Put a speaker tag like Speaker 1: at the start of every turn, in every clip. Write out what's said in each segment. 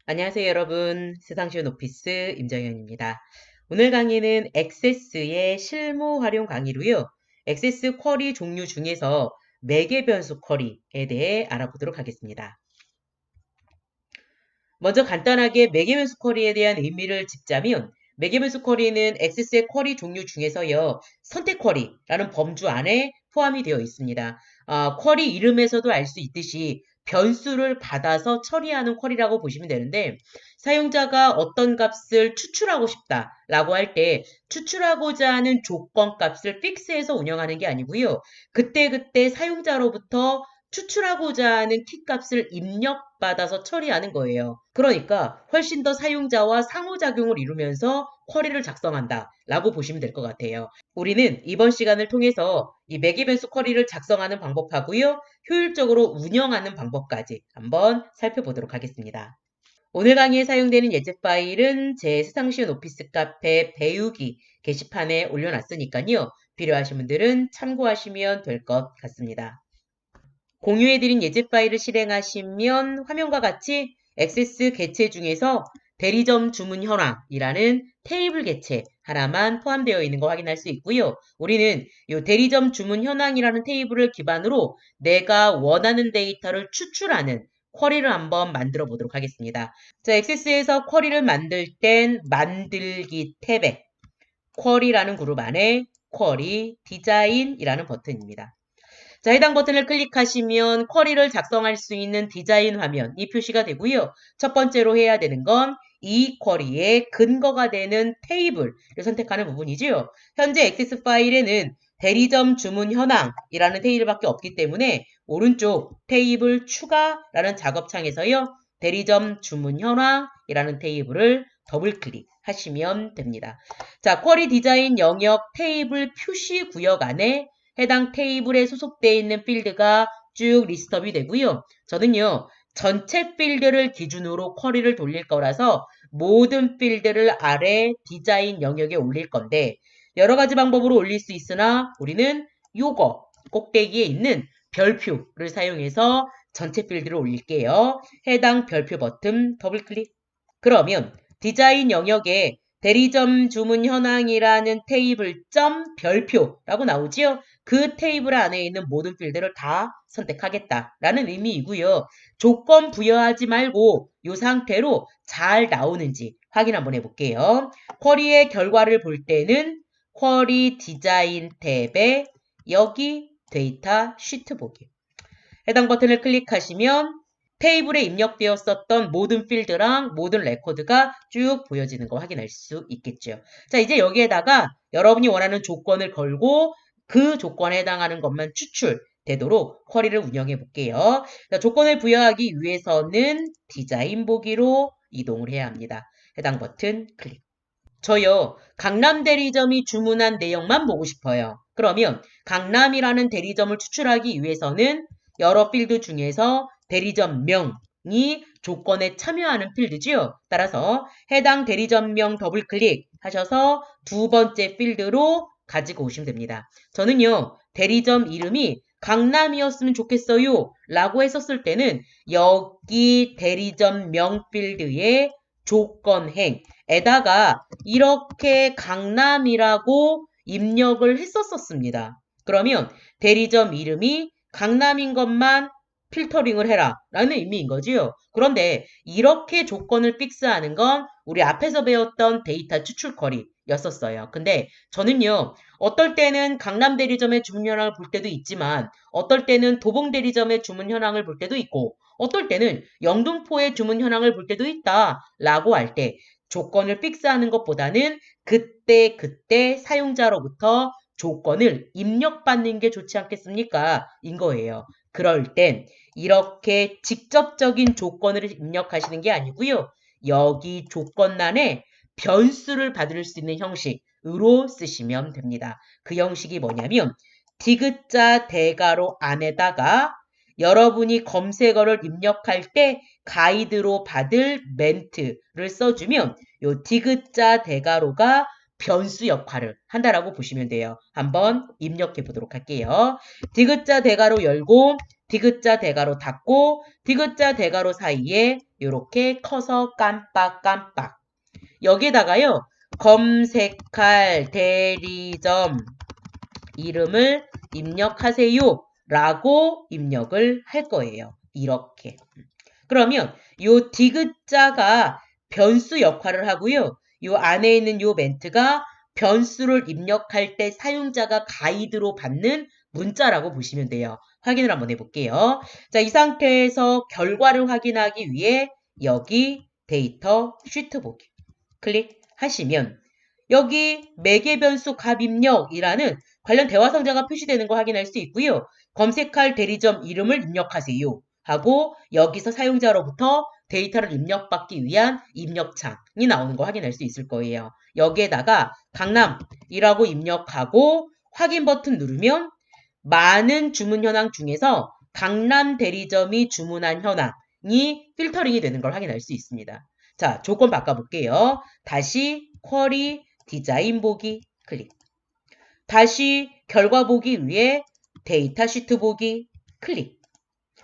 Speaker 1: 안녕하세요, 여러분. 세상 쉬운 오피스 임정현입니다. 오늘 강의는 액세스의 실무 활용 강의로요. 액세스 쿼리 종류 중에서 매개 변수 쿼리에 대해 알아보도록 하겠습니다. 먼저 간단하게 매개 변수 쿼리에 대한 의미를 짚자면 매개 변수 쿼리는 액세스의 쿼리 종류 중에서요. 선택 쿼리라는 범주 안에 포함이 되어 있습니다. 쿼리 이름에서도 알 수 있듯이 변수를 받아서 처리하는 쿼리라고 보시면 되는데 사용자가 어떤 값을 추출하고 싶다라고 할 때 추출하고자 하는 조건 값을 픽스해서 운영하는 게 아니고요. 그때그때 사용자로부터 추출하고자 하는 키 값을 입력받아서 처리하는 거예요. 그러니까 훨씬 더 사용자와 상호작용을 이루면서 쿼리를 작성한다 라고 보시면 될 것 같아요. 우리는 이번 시간을 통해서 이 매개 변수 쿼리를 작성하는 방법하고요. 효율적으로 운영하는 방법까지 한번 살펴보도록 하겠습니다. 오늘 강의에 사용되는 예제 파일은 제 세상 쉬운 오피스 카페 배우기 게시판에 올려놨으니까요. 필요하신 분들은 참고하시면 될 것 같습니다. 공유해드린 예제 파일을 실행하시면 화면과 같이 액세스 개체 중에서 대리점 주문 현황이라는 테이블 개체 하나만 포함되어 있는 거 확인할 수 있고요. 우리는 이 대리점 주문 현황이라는 테이블을 기반으로 내가 원하는 데이터를 추출하는 쿼리를 한번 만들어 보도록 하겠습니다. 자, 액세스에서 쿼리를 만들 땐 만들기 탭에 쿼리라는 그룹 안에 쿼리 디자인이라는 버튼입니다. 자, 해당 버튼을 클릭하시면 쿼리를 작성할 수 있는 디자인 화면이 표시가 되고요. 첫 번째로 해야 되는 건 이 쿼리의 근거가 되는 테이블을 선택하는 부분이지요. 현재 액세스 파일에는 대리점 주문 현황이라는 테이블밖에 없기 때문에 오른쪽 테이블 추가라는 작업창에서요. 대리점 주문 현황이라는 테이블을 더블 클릭하시면 됩니다. 자, 쿼리 디자인 영역 테이블 표시 구역 안에 해당 테이블에 소속되어 있는 필드가 쭉 리스트업이 되고요. 저는요. 전체 필드를 기준으로 쿼리를 돌릴 거라서 모든 필드를 아래 디자인 영역에 올릴 건데 여러 가지 방법으로 올릴 수 있으나 우리는 요거 꼭대기에 있는 별표를 사용해서 전체 필드를 올릴게요. 해당 별표 버튼 더블 클릭. 그러면 디자인 영역에 대리점 주문 현황이라는 테이블 점 별표라고 나오지요. 그 테이블 안에 있는 모든 필드를 다 선택하겠다라는 의미이고요. 조건 부여하지 말고 이 상태로 잘 나오는지 확인 한번 해볼게요. 쿼리의 결과를 볼 때는 쿼리 디자인 탭에 여기 데이터 시트 보기. 해당 버튼을 클릭하시면 테이블에 입력되었었던 모든 필드랑 모든 레코드가 쭉 보여지는 거 확인할 수 있겠죠. 자, 이제 여기에다가 여러분이 원하는 조건을 걸고 그 조건에 해당하는 것만 추출되도록 쿼리를 운영해 볼게요. 자, 조건을 부여하기 위해서는 디자인 보기로 이동을 해야 합니다. 해당 버튼 클릭. 저요, 강남 대리점이 주문한 내용만 보고 싶어요. 그러면 강남이라는 대리점을 추출하기 위해서는 여러 필드 중에서 대리점명이 조건에 참여하는 필드지요. 따라서 해당 대리점명 더블 클릭하셔서 두 번째 필드로 가지고 오시면 됩니다. 저는요, 대리점 이름이 강남이었으면 좋겠어요 라고 했었을 때는 여기 대리점명 필드에 조건행에다가 이렇게 강남이라고 입력을 했었습니다. 그러면 대리점 이름이 강남인 것만 필터링을 해라 라는 의미인 거지요. 그런데 이렇게 조건을 픽스하는 건 우리 앞에서 배웠던 데이터 추출 쿼리였었어요. 근데 저는요. 어떨 때는 강남 대리점의 주문 현황을 볼 때도 있지만 어떨 때는 도봉 대리점의 주문 현황을 볼 때도 있고 어떨 때는 영등포의 주문 현황을 볼 때도 있다 라고 할 때 조건을 픽스하는 것보다는 그때 사용자로부터 조건을 입력받는 게 좋지 않겠습니까? 인 거예요. 그럴 땐 이렇게 직접적인 조건을 입력하시는 게 아니고요. 여기 조건란에 변수를 받을 수 있는 형식으로 쓰시면 됩니다. 그 형식이 뭐냐면 디귿자 대괄호 안에다가 여러분이 검색어를 입력할 때 가이드로 받을 멘트를 써주면 요 디귿자 대괄호가 변수 역할을 한다라고 보시면 돼요. 한번 입력해 보도록 할게요. 디귿자 대괄호 열고 디귿자 대가로 닫고 디귿자 대가로 사이에 이렇게 커서 깜빡깜빡. 여기에다가요. 검색할 대리점 이름을 입력하세요. 라고 입력을 할 거예요. 이렇게. 그러면 요 디귿자가 변수 역할을 하고요. 요 안에 있는 요 멘트가 변수를 입력할 때 사용자가 가이드로 받는 문자라고 보시면 돼요. 확인을 한번 해볼게요. 자, 이 상태에서 결과를 확인하기 위해 여기 데이터 쉬트 보기 클릭하시면 여기 매개 변수 값 입력이라는 관련 대화 상자가 표시되는 거 확인할 수 있고요. 검색할 대리점 이름을 입력하세요. 하고 여기서 사용자로부터 데이터를 입력받기 위한 입력창이 나오는 거 확인할 수 있을 거예요. 여기에다가 강남이라고 입력하고 확인 버튼 누르면 많은 주문 현황 중에서 강남 대리점이 주문한 현황이 필터링이 되는 걸 확인할 수 있습니다. 자, 조건 바꿔볼게요. 다시 쿼리 디자인 보기 클릭. 다시 결과 보기 위해 데이터 시트 보기 클릭.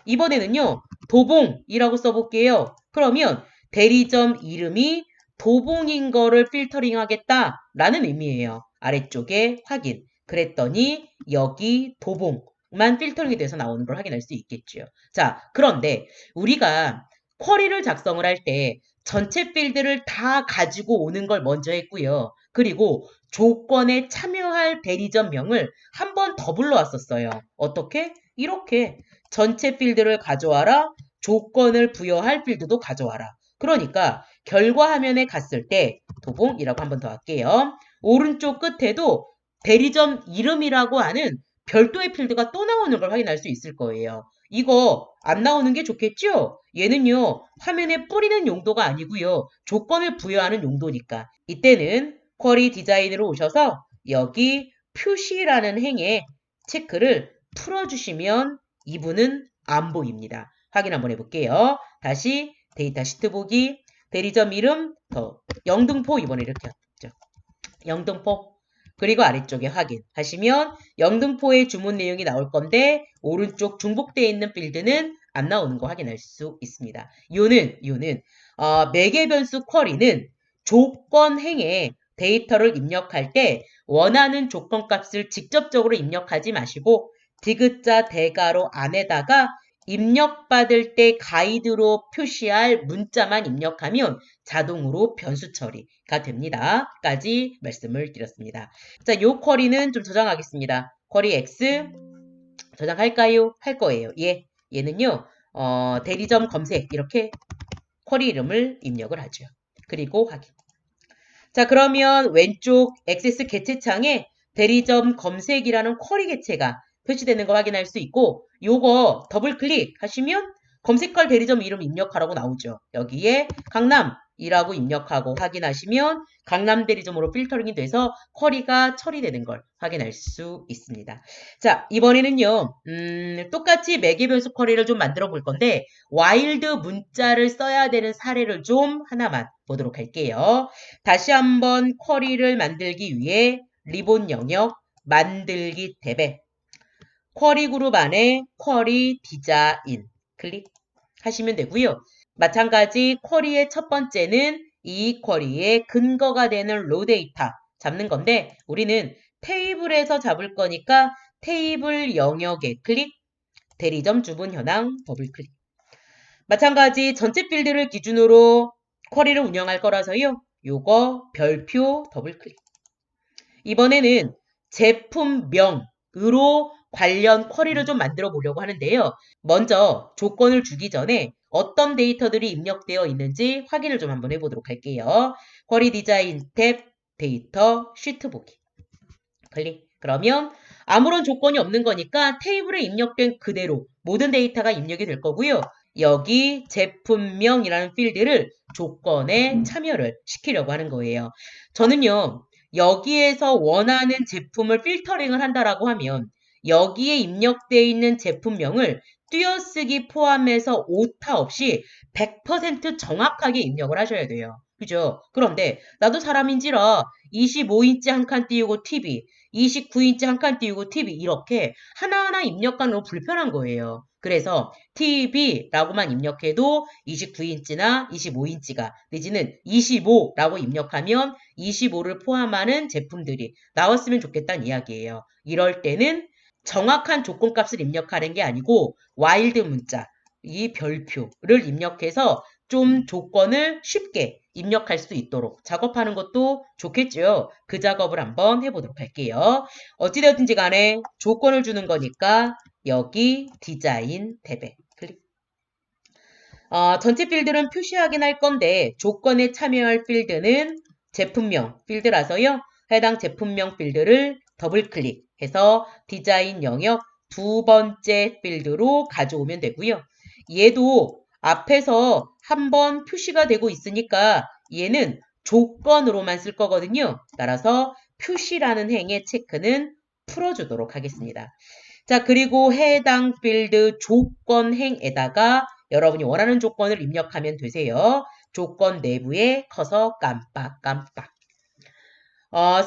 Speaker 1: 이번에는요. 도봉이라고 써볼게요. 그러면 대리점 이름이 도봉인 거를 필터링 하겠다라는 의미예요. 아래쪽에 확인. 그랬더니 여기 도봉만 필터링이 돼서 나오는 걸 확인할 수 있겠죠. 자, 그런데 우리가 쿼리를 작성을 할 때 전체 필드를 다 가지고 오는 걸 먼저 했고요. 그리고 조건에 참여할 대리점명을 한 번 더 불러왔었어요. 어떻게? 이렇게 전체 필드를 가져와라. 조건을 부여할 필드도 가져와라. 그러니까 결과 화면에 갔을 때 도봉이라고 한 번 더 할게요. 오른쪽 끝에도 대리점 이름이라고 하는 별도의 필드가 또 나오는 걸 확인할 수 있을 거예요. 이거 안 나오는 게 좋겠죠? 얘는요. 화면에 뿌리는 용도가 아니고요. 조건을 부여하는 용도니까. 이때는 쿼리 디자인으로 오셔서 여기 표시라는 행에 체크를 풀어주시면 이분은 안 보입니다. 확인 한번 해볼게요. 다시 데이터 시트 보기, 대리점 이름, 영등포 이번에 이렇게 했죠. 영등포. 그리고 아래쪽에 확인하시면 영등포의 주문 내용이 나올 건데 오른쪽 중복되어 있는 필드는 안 나오는 거 확인할 수 있습니다. 요는 매개 변수 쿼리는 조건 행에 데이터를 입력할 때 원하는 조건 값을 직접적으로 입력하지 마시고 디귿자 대가로 안에다가 입력받을 때 가이드로 표시할 문자만 입력하면 자동으로 변수 처리가 됩니다. 까지 말씀을 드렸습니다. 자, 요 쿼리는 좀 저장하겠습니다. 쿼리 X 저장할까요? 할 거예요. 예. 얘는요, 대리점 검색 이렇게 쿼리 이름을 입력을 하죠. 그리고 확인. 자, 그러면 왼쪽 액세스 개체창에 대리점 검색이라는 쿼리 개체가 표시되는 거 확인할 수 있고 요거 더블 클릭하시면 검색할 대리점 이름 입력하라고 나오죠. 여기에 강남이라고 입력하고 확인하시면 강남 대리점으로 필터링이 돼서 쿼리가 처리되는 걸 확인할 수 있습니다. 자, 이번에는요. 똑같이 매개 변수 쿼리를 좀 만들어 볼 건데 와일드 문자를 써야 되는 사례를 좀 하나만 보도록 할게요. 다시 한번 쿼리를 만들기 위해 리본 영역 만들기 탭에 쿼리 그룹 안에 쿼리 디자인 클릭하시면 되고요. 마찬가지 쿼리의 첫 번째는 이 쿼리의 근거가 되는 로 데이터 잡는 건데 우리는 테이블에서 잡을 거니까 테이블 영역에 클릭, 대리점 주문 현황 더블 클릭. 마찬가지 전체 필드를 기준으로 쿼리를 운영할 거라서요. 요거 별표 더블 클릭. 이번에는 제품명으로 관련 쿼리를 좀 만들어 보려고 하는데요. 먼저 조건을 주기 전에 어떤 데이터들이 입력되어 있는지 확인을 좀 한번 해보도록 할게요. 쿼리 디자인 탭 데이터 쉬트 보기 클릭. 그러면 아무런 조건이 없는 거니까 테이블에 입력된 그대로 모든 데이터가 입력이 될 거고요. 여기 제품명이라는 필드를 조건에 참여를 시키려고 하는 거예요. 저는요. 여기에서 원하는 제품을 필터링을 한다라고 하면 여기에 입력되어 있는 제품명을 띄어쓰기 포함해서 오타 없이 100% 정확하게 입력을 하셔야 돼요. 그죠? 그런데 나도 사람인지라 25인치 한 칸 띄우고 TV, 29인치 한 칸 띄우고 TV 이렇게 하나하나 입력하는 거 불편한 거예요. 그래서 TV라고만 입력해도 29인치나 25인치가 내지는 25라고 입력하면 25를 포함하는 제품들이 나왔으면 좋겠다는 이야기예요. 이럴 때는 정확한 조건값을 입력하는 게 아니고 와일드 문자, 이 별표를 입력해서 좀 조건을 쉽게 입력할 수 있도록 작업하는 것도 좋겠죠. 그 작업을 한번 해보도록 할게요. 어찌되었든지 간에 조건을 주는 거니까 여기 디자인 탭에 클릭. 전체 필드는 표시하긴 할 건데 조건에 참여할 필드는 제품명 필드라서요. 해당 제품명 필드를 더블 클릭해서 디자인 영역 두 번째 필드로 가져오면 되고요. 얘도 앞에서 한번 표시가 되고 있으니까 얘는 조건으로만 쓸 거거든요. 따라서 표시라는 행의 체크는 풀어주도록 하겠습니다. 자, 그리고 해당 필드 조건행에다가 여러분이 원하는 조건을 입력하면 되세요. 조건 내부에 커서 깜빡깜빡.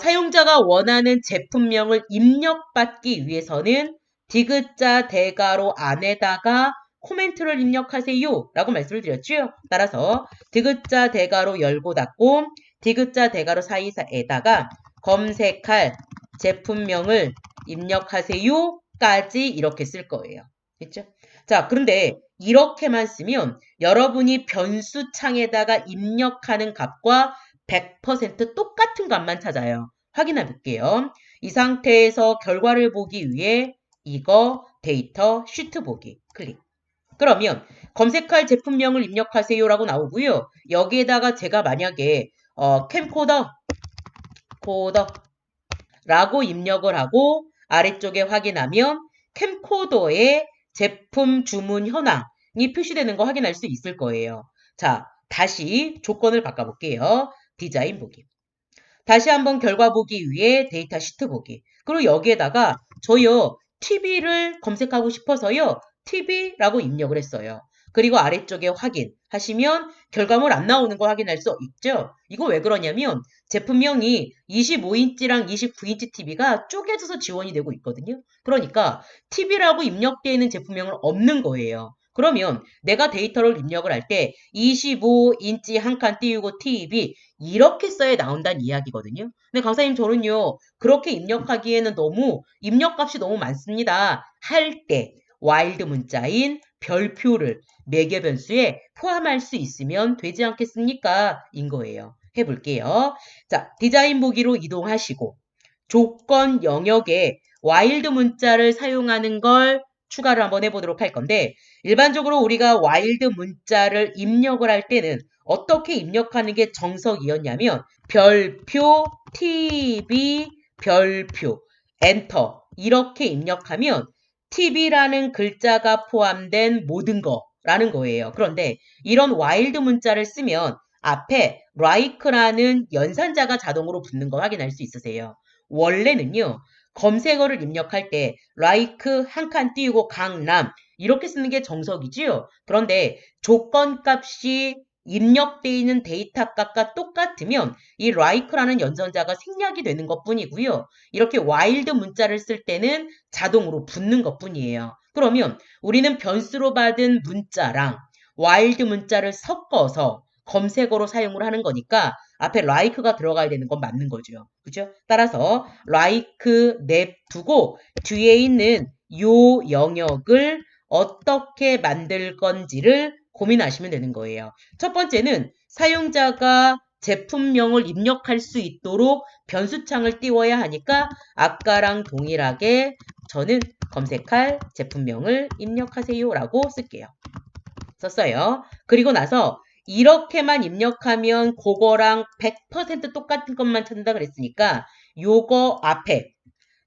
Speaker 1: 사용자가 원하는 제품명을 입력받기 위해서는 디귿자 대괄호 안에다가 코멘트를 입력하세요 라고 말씀을 드렸죠. 따라서 디귿자 대괄호 열고 닫고 디귿자 대괄호 사이사에다가 검색할 제품명을 입력하세요 까지 이렇게 쓸 거예요. 됐죠? 자, 그런데 이렇게만 쓰면 여러분이 변수 창에다가 입력하는 값과 100% 똑같은 값만 찾아요. 확인해 볼게요. 이 상태에서 결과를 보기 위해 이거 데이터 시트 보기 클릭. 그러면 검색할 제품명을 입력하세요 라고 나오고요. 여기에다가 제가 만약에 캠코더 라고 입력을 하고 아래쪽에 확인하면 캠코더의 제품 주문 현황이 표시되는 거 확인할 수 있을 거예요. 자, 다시 조건을 바꿔볼게요. 디자인 보기. 다시 한번 결과 보기 위해 데이터 시트 보기. 그리고 여기에다가 저요 TV를 검색하고 싶어서요. TV라고 입력을 했어요. 그리고 아래쪽에 확인하시면 결과물 안 나오는 거 확인할 수 있죠. 이거 왜 그러냐면 제품명이 25인치랑 29인치 TV가 쪼개져서 지원이 되고 있거든요. 그러니까 TV라고 입력되어 있는 제품명은 없는 거예요. 그러면 내가 데이터를 입력을 할 때 25인치 한 칸 띄우고 TV 이렇게 써야 나온다는 이야기거든요. 근데 강사님 저는요. 그렇게 입력하기에는 너무 입력값이 너무 많습니다. 할 때 와일드 문자인 별표를 매개 변수에 포함할 수 있으면 되지 않겠습니까? 인 거예요. 해볼게요. 자, 디자인 보기로 이동하시고 조건 영역에 와일드 문자를 사용하는 걸 추가를 한번 해보도록 할 건데 일반적으로 우리가 와일드 문자를 입력을 할 때는 어떻게 입력하는 게 정석이었냐면 별표, TV, 별표, 엔터 이렇게 입력하면 TV라는 글자가 포함된 모든 거라는 거예요. 그런데 이런 와일드 문자를 쓰면 앞에 like라는 연산자가 자동으로 붙는 거 확인할 수 있으세요. 원래는요. 검색어를 입력할 때 like 한 칸 띄우고 강남 이렇게 쓰는 게 정석이지요. 그런데 조건값이 입력되어 있는 데이터 값과 똑같으면 이 like라는 연산자가 생략이 되는 것뿐이고요. 이렇게 와일드 문자를 쓸 때는 자동으로 붙는 것뿐이에요. 그러면 우리는 변수로 받은 문자랑 와일드 문자를 섞어서 검색어로 사용을 하는 거니까 앞에 like가 들어가야 되는 건 맞는 거죠. 그죠? 따라서 like 냅두고 뒤에 있는 요 영역을 어떻게 만들 건지를 고민하시면 되는 거예요. 첫 번째는 사용자가 제품명을 입력할 수 있도록 변수창을 띄워야 하니까 아까랑 동일하게 저는 검색할 제품명을 입력하세요 라고 쓸게요. 썼어요. 그리고 나서 이렇게만 입력하면 그거랑 100% 똑같은 것만 찾는다 그랬으니까 요거 앞에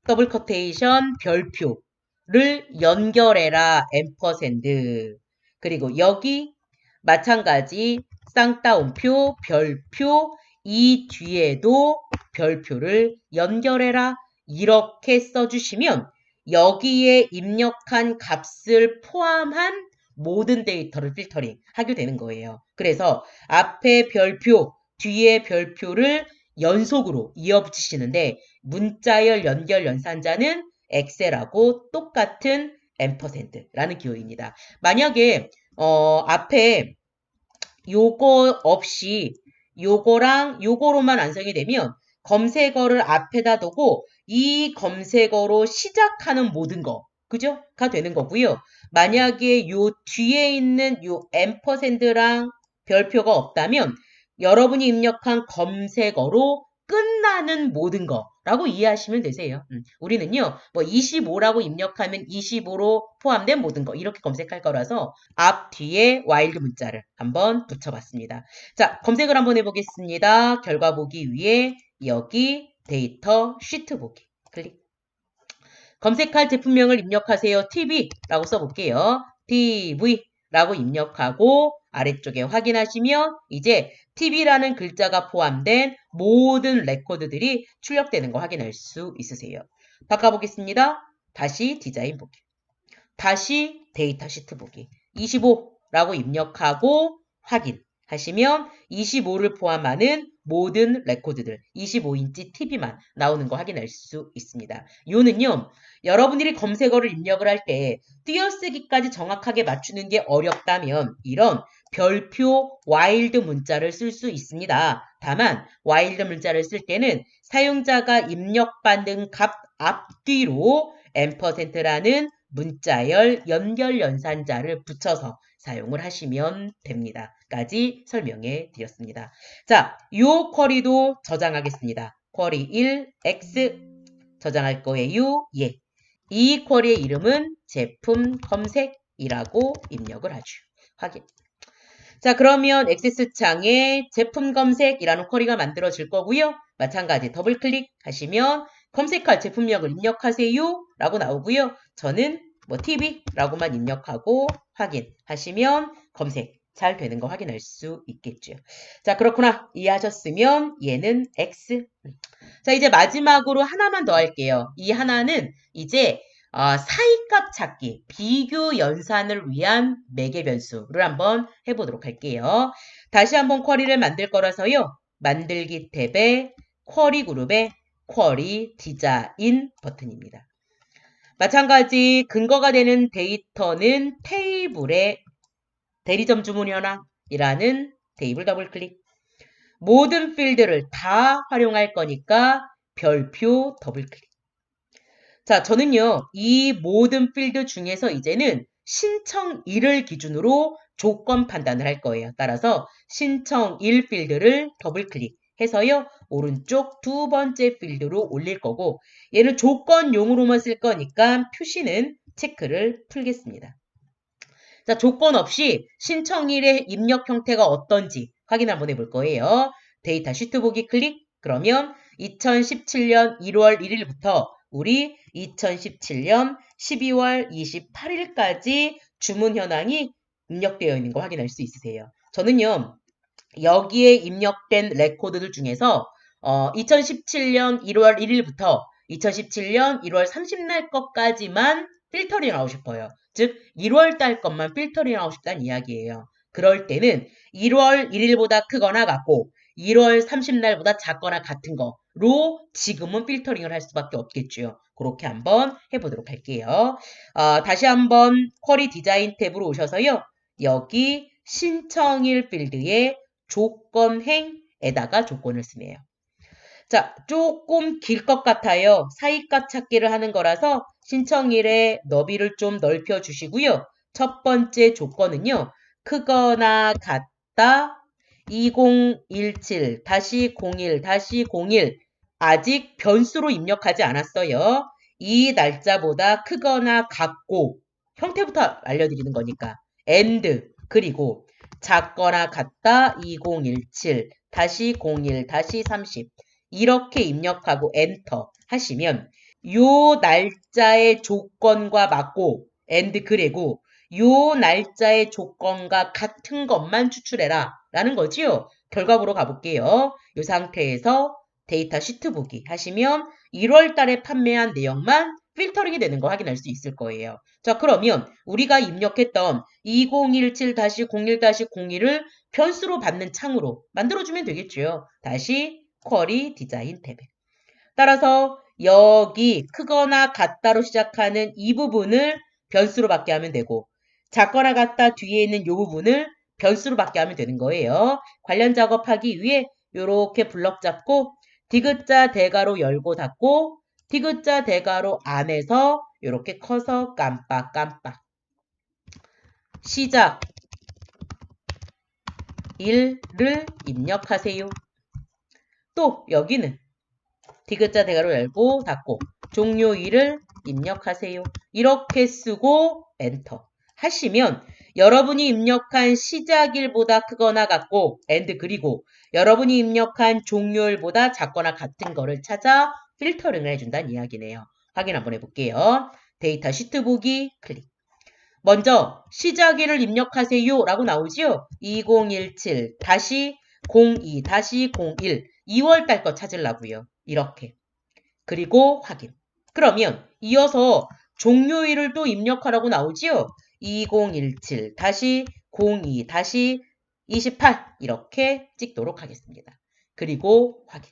Speaker 1: 더블 커테이션 별표를 연결해라 앰퍼샌드 그리고 여기 마찬가지 쌍따옴표 별표 이 뒤에도 별표를 연결해라 이렇게 써주시면 여기에 입력한 값을 포함한 모든 데이터를 필터링 하게 되는 거예요. 그래서 앞에 별표, 뒤에 별표를 연속으로 이어붙이시는데 문자열 연결 연산자는 엑셀하고 똑같은 %라는 기호입니다. 만약에 앞에 요거 없이 요거랑 요거로만 완성이 되면 검색어를 앞에다 두고 이 검색어로 시작하는 모든 거, 그죠? 가 되는 거고요. 만약에 요 뒤에 있는 요 %랑 별표가 없다면 여러분이 입력한 검색어로 끝나는 모든 거라고 이해하시면 되세요. 우리는요, 뭐 25라고 입력하면 25로 포함된 모든 거 이렇게 검색할 거라서 앞 뒤에 와일드 문자를 한번 붙여봤습니다. 자, 검색을 한번 해보겠습니다. 결과 보기 위해 여기 데이터 시트 보기 클릭. 검색할 제품명을 입력하세요. TV라고 써볼게요. TV라고 입력하고 아래쪽에 확인하시면 이제 TV라는 글자가 포함된 모든 레코드들이 출력되는 거 확인할 수 있으세요. 바꿔보겠습니다. 다시 디자인 보기. 다시 데이터 시트 보기. 25라고 입력하고 확인하시면 25를 포함하는 모든 레코드들 25인치 TV만 나오는 거 확인할 수 있습니다. 요는요. 여러분들이 검색어를 입력을 할 때 띄어쓰기까지 정확하게 맞추는 게 어렵다면 이런 별표 와일드 문자를 쓸 수 있습니다. 다만 와일드 문자를 쓸 때는 사용자가 입력받는 값 앞뒤로 %라는 문자열 연결 연산자를 붙여서 사용을 하시면 됩니다. 까지 설명해 드렸습니다. 자, 요 쿼리도 저장하겠습니다. 쿼리 1 X 저장할 거예요. 예. 이 쿼리의 이름은 제품 검색이라고 입력을 하죠. 확인. 자, 그러면 액세스 창에 제품 검색이라는 쿼리가 만들어질 거고요. 마찬가지 더블 클릭하시면 검색할 제품명을 입력하세요 라고 나오고요. 저는 뭐 TV라고만 입력하고 확인하시면 검색 잘 되는 거 확인할 수 있겠죠. 자, 그렇구나. 이해하셨으면 얘는 X. 자, 이제 마지막으로 하나만 더 할게요. 이 하나는 이제 사이값 찾기, 비교 연산을 위한 매개 변수를 한번 해보도록 할게요. 다시 한번 쿼리를 만들 거라서요. 만들기 탭에 쿼리 그룹에 쿼리 디자인 버튼입니다. 마찬가지 근거가 되는 데이터는 테이블의 대리점 주문 현황이라는 테이블 더블 클릭. 모든 필드를 다 활용할 거니까 별표 더블 클릭. 자, 저는요, 이 모든 필드 중에서 이제는 신청1을 기준으로 조건 판단을 할 거예요. 따라서 신청1 필드를 더블 클릭해서요, 오른쪽 두 번째 필드로 올릴 거고, 얘는 조건용으로만 쓸 거니까 표시는 체크를 풀겠습니다. 자, 조건 없이 신청일의 입력 형태가 어떤지 확인 한번 해볼 거예요. 데이터 시트 보기 클릭. 그러면 2017년 1월 1일부터 우리 2017년 12월 28일까지 주문 현황이 입력되어 있는 거 확인할 수 있으세요. 저는요, 여기에 입력된 레코드들 중에서 2017년 1월 1일부터 2017년 1월 30날 것까지만 필터링 하고 싶어요. 즉 1월 달 것만 필터링 하고 싶다는 이야기예요. 그럴 때는 1월 1일보다 크거나 같고 1월 30날보다 작거나 같은 거로 지금은 필터링을 할 수밖에 없겠죠. 그렇게 한번 해보도록 할게요. 다시 한번 쿼리 디자인 탭으로 오셔서요. 여기 신청일 필드에 조건행에다가 조건을 쓰네요. 자, 조금 길 것 같아요. 사이값 찾기를 하는 거라서 신청일의 너비를 좀 넓혀 주시고요. 첫 번째 조건은요. 크거나 같다 2017-01-01 아직 변수로 입력하지 않았어요. 이 날짜보다 크거나 같고 형태부터 알려드리는 거니까 and 그리고 작거나 같다 2017-01-30 이렇게 입력하고 엔터 하시면 요 날짜의 조건과 맞고 and 그리고 요 날짜의 조건과 같은 것만 추출해라 라는 거지요. 결과 보러 가볼게요. 이 상태에서 데이터 시트 보기 하시면 1월 달에 판매한 내용만 필터링이 되는 거 확인할 수 있을 거예요. 자, 그러면 우리가 입력했던 2017-01-01을 변수로 받는 창으로 만들어주면 되겠죠. 다시 쿼리 디자인 탭에. 따라서 여기 크거나 같다로 시작하는 이 부분을 변수로 받게 하면 되고 작거나 같다 뒤에 있는 이 부분을 변수로 받게 하면 되는 거예요. 관련 작업하기 위해 이렇게 블럭 잡고 디귿자 대괄호 열고 닫고 디귿자 대괄호 안에서 이렇게 커서 깜빡깜빡 시작 1를 입력하세요. 또 여기는 디귿자 대괄호 열고 닫고 종료 1을 입력하세요. 이렇게 쓰고 엔터 하시면 여러분이 입력한 시작일보다 크거나 같고 and 그리고 여러분이 입력한 종료일보다 작거나 같은 거를 찾아 필터링을 해준다는 이야기네요. 확인 한번 해볼게요. 데이터 시트 보기 클릭. 먼저 시작일을 입력하세요 라고 나오지요. 2017-02-01 2월달 거 찾으려고요. 이렇게. 그리고 확인. 그러면 이어서 종료일을 또 입력하라고 나오지요. 2017-02-28 이렇게 찍도록 하겠습니다. 그리고 확인.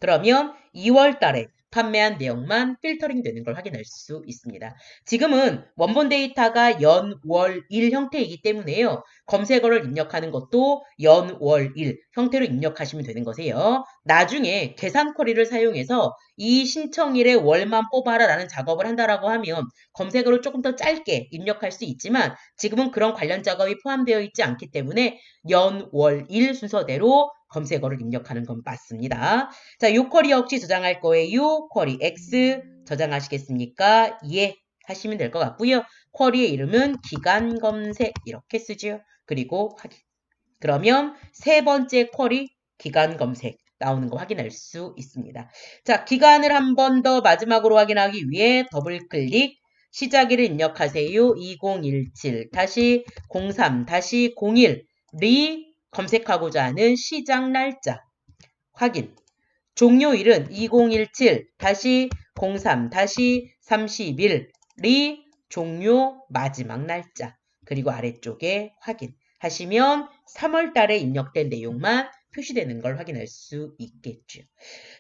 Speaker 1: 그러면 2월 달에 판매한 내용만 필터링 되는 걸 확인할 수 있습니다. 지금은 원본 데이터가 연, 월, 일 형태이기 때문에요. 검색어를 입력하는 것도 연, 월, 일 형태로 입력하시면 되는 거세요. 나중에 계산 쿼리를 사용해서 이 신청일에 월만 뽑아라 라는 작업을 한다라고 하면 검색어를 조금 더 짧게 입력할 수 있지만 지금은 그런 관련 작업이 포함되어 있지 않기 때문에 연, 월, 일 순서대로 검색어를 입력하는 건 맞습니다. 자, 요 쿼리 역시 저장할 거예요. 쿼리 X 저장하시겠습니까? 예. 하시면 될 것 같고요. 쿼리의 이름은 기간 검색 이렇게 쓰죠. 그리고 확인. 그러면 세 번째 쿼리 기간 검색 나오는 거 확인할 수 있습니다. 자, 기간을 한 번 더 마지막으로 확인하기 위해 더블 클릭 시작일을 입력하세요. 2017-03-01 리 검색하고자 하는 시작 날짜 확인. 종료일은 2017-03-31이 종료 마지막 날짜 그리고 아래쪽에 확인 하시면 3월 달에 입력된 내용만 표시되는 걸 확인할 수 있겠죠.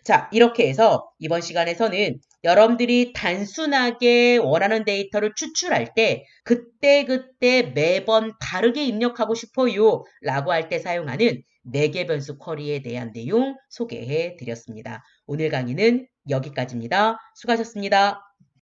Speaker 1: 자, 이렇게 해서 이번 시간에서는 여러분들이 단순하게 원하는 데이터를 추출할 때 그때그때 매번 다르게 입력하고 싶어요 라고 할 때 사용하는 매개 변수 쿼리에 대한 내용 소개해 드렸습니다. 오늘 강의는 여기까지입니다. 수고하셨습니다.